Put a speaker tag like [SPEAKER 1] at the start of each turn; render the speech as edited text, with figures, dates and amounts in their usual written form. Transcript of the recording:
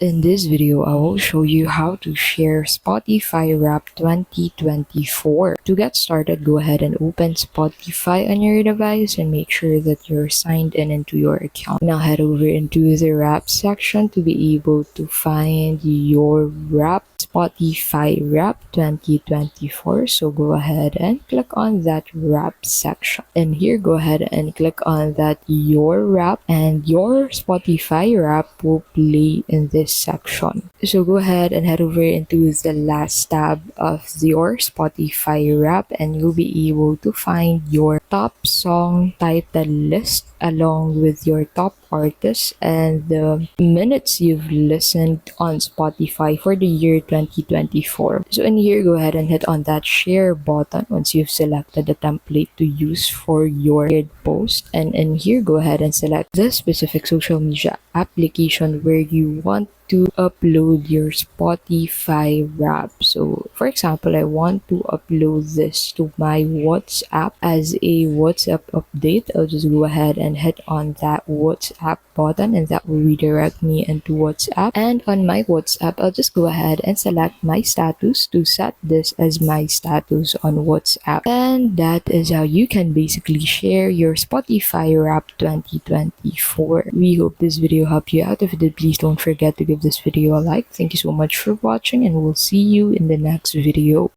[SPEAKER 1] In this video, I will show you how to share Spotify Wrap 2024. To get started, go ahead and open Spotify on your device and make sure that you're signed in into your account. Now head over into the Wrap section to be able to find your Wrap Spotify Wrap 2024. So go ahead and click on that Wrap section. And here, go ahead and click on that Your Wrap, and your Spotify Wrap will play in this section. So go ahead and head over into the last tab of your Spotify Wrap, and you'll be able to find your top song title list along with your top artists and the minutes you've listened on Spotify for the year 2024. So in here, go ahead and hit on that share button once you've selected the template to use for your shared post. And in here, go ahead and select the specific social media application where you want to upload your Spotify Wrap. So for example, I want to upload this to my WhatsApp as a WhatsApp update. I'll just go ahead and hit on that WhatsApp button, and that will redirect me into WhatsApp. And on my WhatsApp, I'll just go ahead and select my status to set this as my status on WhatsApp. And that is how you can basically share your Spotify Wrap 2024. We hope this video helped you out. If it did, please don't forget to give this video a like. Thank you so much for watching, and we'll see you in the next video.